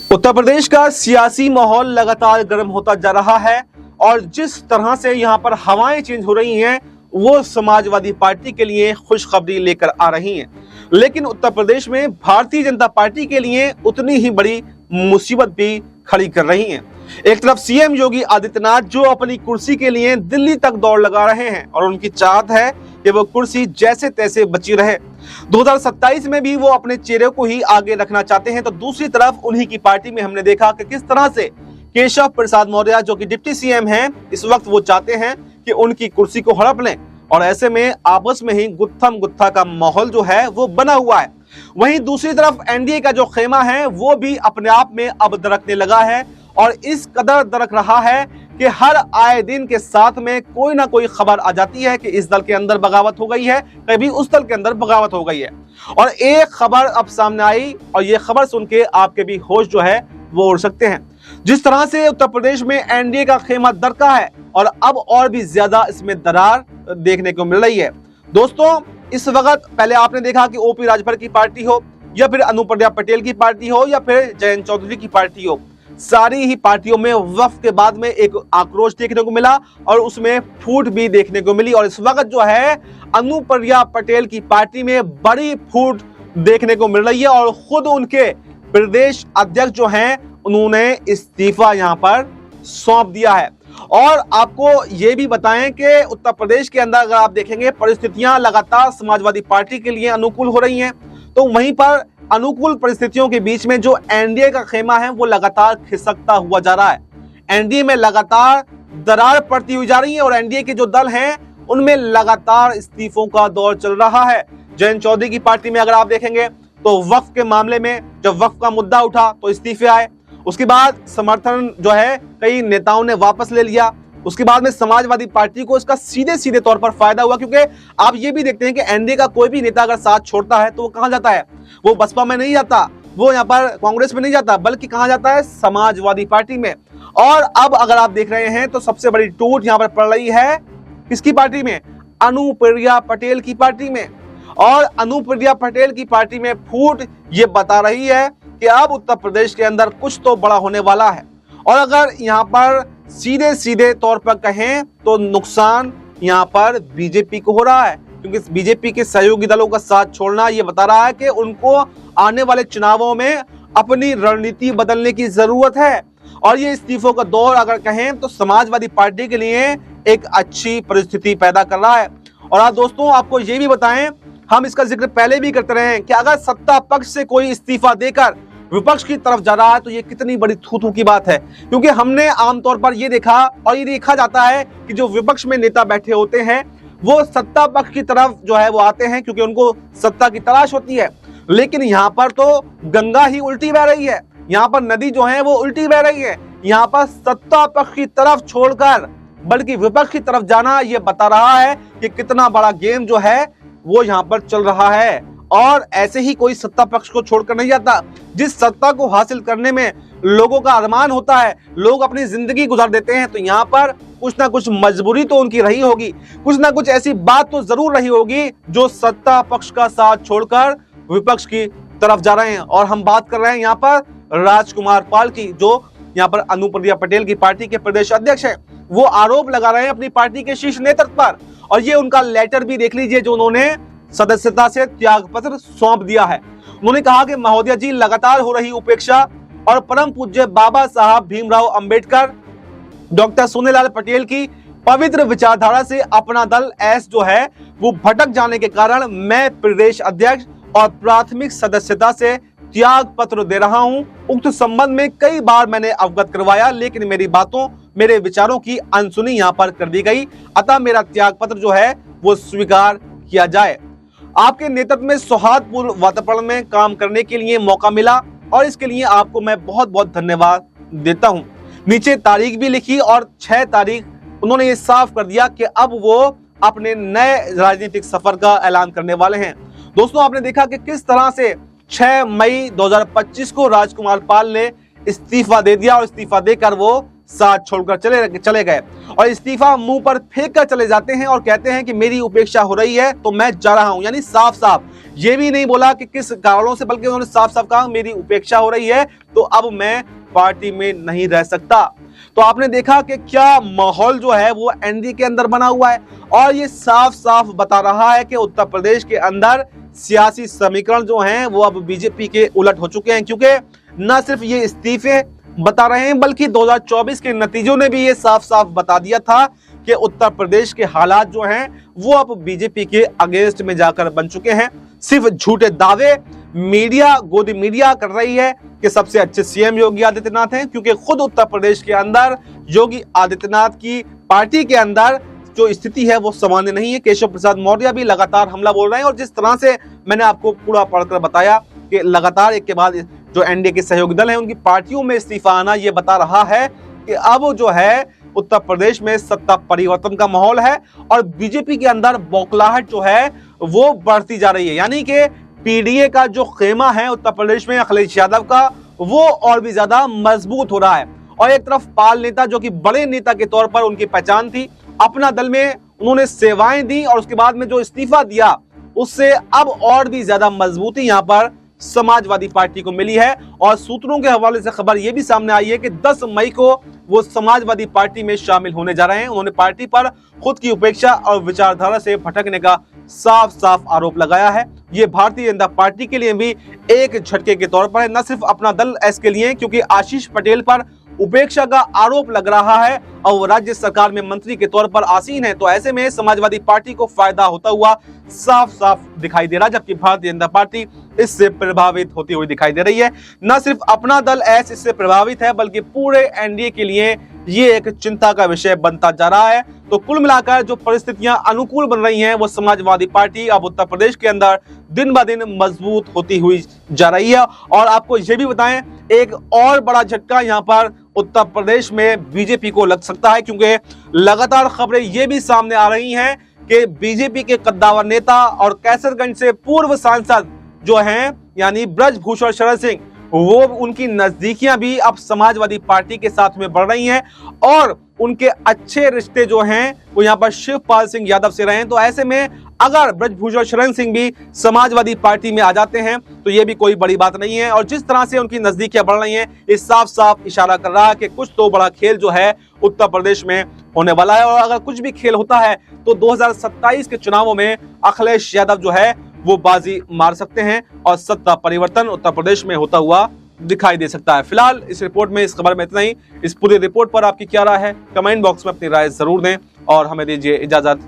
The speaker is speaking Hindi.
उत्तर प्रदेश का सियासी माहौल लगातार गर्म होता जा रहा है और जिस तरह से यहाँ पर हवाएं चेंज हो रही हैं वो समाजवादी पार्टी के लिए खुशखबरी लेकर आ रही हैं। लेकिन उत्तर प्रदेश में भारतीय जनता पार्टी के लिए उतनी ही बड़ी मुसीबत भी खड़ी कर रही हैं। एक तरफ सीएम योगी आदित्यनाथ जो अपनी कुर्सी के लिए दिल्ली तक दौड़ लगा रहे हैं और उनकी चाहत है कि वो कुर्सी जैसे तैसे बची रहे। 2027 में भी वो अपने चेहरे को ही आगे रखना चाहते हैं। तो दूसरी तरफ उन्हीं की पार्टी में हमने देखा कि किस तरह से केशव प्रसाद मौर्य जो कि डिप्टी सीएम हैं, इस वक्त वो चाहते हैं कि उनकी कुर्सी को हड़प लें और ऐसे में आपस में ही गुत्थम गुत्था का माहौल जो है वो बना हुआ है। वहीं दूसरी तरफ एनडीए का जो खेमा है वो भी अपने आप में अब दरकने लगा है और इस कदर दरक रहा है कि हर आए दिन के साथ में कोई ना कोई खबर आ जाती है कि इस दल के अंदर बगावत हो गई है, कभी उस दल के अंदर बगावत हो गई है। और एक खबर अब सामने आई और ये खबर सुन के आपके भी होश जो है वो उड़ सकते हैं। जिस तरह से उत्तर प्रदेश में एनडीए का खेमा दरका है और अब और भी ज्यादा इसमें दरार देखने को मिल रही है। दोस्तों, इस वक्त पहले आपने देखा कि ओपी राजभर की पार्टी हो या फिर अनुप्रिया पटेल की पार्टी हो या फिर जयंत चौधरी की पार्टी हो, सारी ही पार्टियों में वक्त के बाद में एक आक्रोश देखने को मिला और उसमें फूट भी देखने को मिली। और इस वक्त जो है अनुप्रिया पटेल की पार्टी में बड़ी फूट देखने को मिल रही है और खुद उनके प्रदेश अध्यक्ष जो हैं उन्होंने इस्तीफा यहां पर सौंप दिया है। और आपको ये भी बताएं कि उत्तर प्रदेश के अंदर अगर आप देखेंगे परिस्थितियां लगातार समाजवादी पार्टी के लिए अनुकूल हो रही हैं, तो वहीं पर अनुकूल परिस्थितियों के बीच में जो एनडीए का खेमा है वो लगातार खिसकता हुआ जा रहा है। एनडीए में लगातार दरार पड़ती हुई जा रही है और एनडीए के जो दल हैं उनमें लगातार इस्तीफों का दौर चल रहा है। जयंत चौधरी की पार्टी में अगर आप देखेंगे तो वक्फ के मामले में जब वक्फ का मुद्दा उठा तो इस्तीफे आए, उसके बाद समर्थन जो है कई नेताओं ने वापस ले लिया। उसके बाद में समाजवादी पार्टी को इसका सीधे सीधे तौर पर फायदा हुआ, क्योंकि आप ये भी देखते हैं कि एनडीए का कोई भी नेता अगर साथ छोड़ता है तो वो कहां जाता है, वो बसपा में नहीं जाता, वो यहाँ पर कांग्रेस में नहीं जाता, बल्कि कहां जाता है, समाजवादी पार्टी में। और अब अगर आप देख रहे हैं तो सबसे बड़ी टूट यहाँ पर पड़ रही है किसकी पार्टी में, अनुप्रिया पटेल की पार्टी में। और अनुप्रिया पटेल की पार्टी में फूट ये बता रही है कि अब उत्तर प्रदेश के अंदर कुछ तो बड़ा होने वाला है। और अगर यहाँ पर सीधे सीधे तौर पर कहें तो नुकसान यहाँ पर बीजेपी को हो रहा है, क्योंकि बीजेपी के सहयोगी दलों का साथ छोड़ना ये बता रहा है कि उनको आने वाले चुनावों में अपनी रणनीति बदलने की जरूरत है। और ये इस्तीफों का दौर अगर कहें तो समाजवादी पार्टी के लिए एक अच्छी परिस्थिति पैदा कर रहा है। और आप दोस्तों आपको ये भी बताएं, हम इसका जिक्र पहले भी करते रहे हैं कि अगर सत्ता पक्ष से कोई इस्तीफा देकर विपक्ष की तरफ जा रहा है तो ये कितनी बड़ी थू-थू की बात है, क्योंकि हमने आमतौर पर ये देखा और ये देखा जाता है कि जो विपक्ष में नेता बैठे होते हैं वो सत्ता पक्ष की तरफ जो है वो आते हैं क्योंकि उनको सत्ता की तलाश होती है। लेकिन यहाँ पर तो गंगा ही उल्टी बह रही है, यहाँ पर नदी जो है वो उल्टी बह रही है। यहाँ पर सत्ता पक्ष की तरफ छोड़कर बल्कि विपक्ष की तरफ जाना ये बता रहा है कि कितना बड़ा गेम जो है वो यहाँ पर चल रहा है। और ऐसे ही कोई सत्ता पक्ष को छोड़कर नहीं जाता। जिस सत्ता को हासिल करने में लोगों का अरमान होता है, लोग अपनी जिंदगी गुजार देते हैं, तो यहाँ पर कुछ ना कुछ मजबूरी तो उनकी रही होगी, कुछ ना कुछ ऐसी बात तो जरूर रही होगी जो सत्ता पक्ष का साथ छोड़कर विपक्ष की तरफ जा रहे हैं। और हम बात कर रहे हैं यहाँ पर राजकुमार पाल की, जो यहाँ पर अनुप्रिया पटेल की पार्टी के प्रदेश अध्यक्ष है। वो आरोप लगा रहे हैं अपनी पार्टी के शीर्ष नेतृत्व पर और ये उनका लेटर भी देख लीजिए जो उन्होंने सदस्यता से त्याग पत्र सौंप दिया है। उन्होंने कहा कि महोदय जी, लगातार हो रही उपेक्षा और परम पूज्य बाबा साहब भीमराव अंबेडकर, डॉक्टर सोनेलाल पटेल की पवित्र विचारधारा से अपना दल एस जो है वो भटक जाने के कारण मैं प्रदेश अध्यक्ष और प्राथमिक सदस्यता से त्याग पत्र दे रहा हूं। उक्त संबंध में कई बार मैंने अवगत करवाया, लेकिन मेरी बातों मेरे विचारों की अनसुनी यहाँ पर कर दी गई, अतः मेरा त्याग पत्र जो है वो स्वीकार किया जाए। आपके नेतृत्व में सौहार्दपूर्ण वातावरण में काम करने के लिए मौका मिला और इसके लिए आपको मैं बहुत बहुत धन्यवाद देता हूं। नीचे तारीख भी लिखी और 6 तारीख उन्होंने ये साफ कर दिया कि अब वो अपने नए राजनीतिक सफर का ऐलान करने वाले हैं। दोस्तों, आपने देखा कि किस तरह से 6 मई 2025 को राजकुमार पाल ने इस्तीफा दे दिया और इस्तीफा देकर वो साथ छोड़कर चले गए और इस्तीफा मुंह पर फेंक कर चले जाते हैं और कहते हैं कि मेरी उपेक्षा हो रही है तो मैं जा रहा हूं। यानी साफ साफ ये भी नहीं बोला कि किस कारणों से, बल्कि उन्होंने साफ साफ कहा मेरी उपेक्षा हो रही है तो अब मैं पार्टी में नहीं रह सकता। तो आपने देखा कि क्या माहौल जो है वो एनडीए के अंदर बना हुआ है और ये साफ साफ बता रहा है कि उत्तर प्रदेश के अंदर सियासी समीकरण जो हैं वो अब बीजेपी के उलट हो चुके हैं, क्योंकि न सिर्फ ये इस्तीफे बता रहे हैं बल्कि 2024 के नतीजों ने भी ये साफ साफ बता दिया था कि उत्तर प्रदेश के हालात जो हैं वो अब बीजेपी के अगेंस्ट में जाकर बन चुके हैं। सिर्फ झूठे दावे मीडिया, गोदी मीडिया कर रही है कि सबसे अच्छे सीएम योगी आदित्यनाथ हैं, क्योंकि खुद उत्तर प्रदेश के अंदर योगी आदित्यनाथ की पार्टी के अंदर जो स्थिति है वो सामान्य नहीं है। केशव प्रसाद मौर्य भी लगातार हमला बोल रहे हैं और जिस तरह से मैंने आपको पूरा पढ़कर बताया कि लगातार एक के बाद जो एनडीए के सहयोगी दल हैं उनकी पार्टियों में इस्तीफा आना ये बता रहा है कि अब जो है उत्तर प्रदेश में सत्ता परिवर्तन का माहौल है और बीजेपी के अंदर बौखलाहट जो है वो बढ़ती जा रही है। यानी कि पीडीए का जो खेमा है उत्तर प्रदेश में अखिलेश यादव का, वो और भी ज्यादा मजबूत हो रहा है। और एक तरफ पाल नेता जो कि बड़े नेता के तौर पर उनकी पहचान थी, अपना दल में उन्होंने सेवाएं दी और उसके बाद में जो इस्तीफा दिया उससे अब और भी ज्यादा मजबूती यहां पर समाजवादी पार्टी को मिली है। और सूत्रों के हवाले से खबर यह भी सामने आई है कि 10 मई को वो समाजवादी पार्टी में शामिल होने जा रहे हैं। उन्होंने पार्टी पर खुद की उपेक्षा और विचारधारा से भटकने का साफ साफ आरोप लगाया है। ये भारतीय जनता पार्टी के लिए भी एक झटके के तौर पर है, न सिर्फ अपना दल एस के लिए, क्योंकि आशीष पटेल पर उपेक्षा का आरोप लग रहा है और वो राज्य सरकार में मंत्री के तौर पर आसीन है। तो ऐसे में समाजवादी पार्टी को फायदा होता हुआ साफ साफ दिखाई दे रहा है, जबकि भारतीय जनता पार्टी इससे प्रभावित होती हुई दिखाई दे रही है। न सिर्फ अपना दल एस इससे प्रभावित है बल्कि पूरे एनडीए के लिए ये एक चिंता का विषय बनता जा रहा है। तो कुल मिलाकर जो परिस्थितियां अनुकूल बन रही हैं वो समाजवादी पार्टी अब उत्तर प्रदेश के अंदर दिन ब दिन मजबूत होती हुई जा रही है। और आपको ये भी बताएं, एक और बड़ा झटका यहां पर उत्तर प्रदेश में बीजेपी को लग सकता है, क्योंकि लगातार खबरें ये भी सामने आ रही हैं कि बीजेपी के कद्दावर नेता और कैसरगंज से पूर्व सांसद जो हैं यानी ब्रजभूषण शरण सिंह, वो उनकी नजदीकियां भी अब समाजवादी पार्टी के साथ में बढ़ रही हैं और उनके अच्छे रिश्ते जो हैं वो यहाँ पर शिवपाल सिंह यादव से रहे हैं। तो ऐसे में अगर ब्रजभूषण शरण सिंह भी समाजवादी पार्टी में आ जाते हैं तो ये भी कोई बड़ी बात नहीं है। और जिस तरह से उनकी नजदीकियां बढ़ रही हैं, इस साफ साफ इशारा कर रहा है कि कुछ तो बड़ा खेल जो है उत्तर प्रदेश में होने वाला है। और अगर कुछ भी खेल होता है तो 2027 के चुनावों में अखिलेश यादव जो है वो बाजी मार सकते हैं और सत्ता परिवर्तन उत्तर प्रदेश में होता हुआ दिखाई दे सकता है। फिलहाल इस रिपोर्ट में, इस खबर में इतना ही। इस पूरी रिपोर्ट पर आपकी क्या राय है, कमेंट बॉक्स में अपनी राय जरूर दें और हमें दीजिए इजाजत।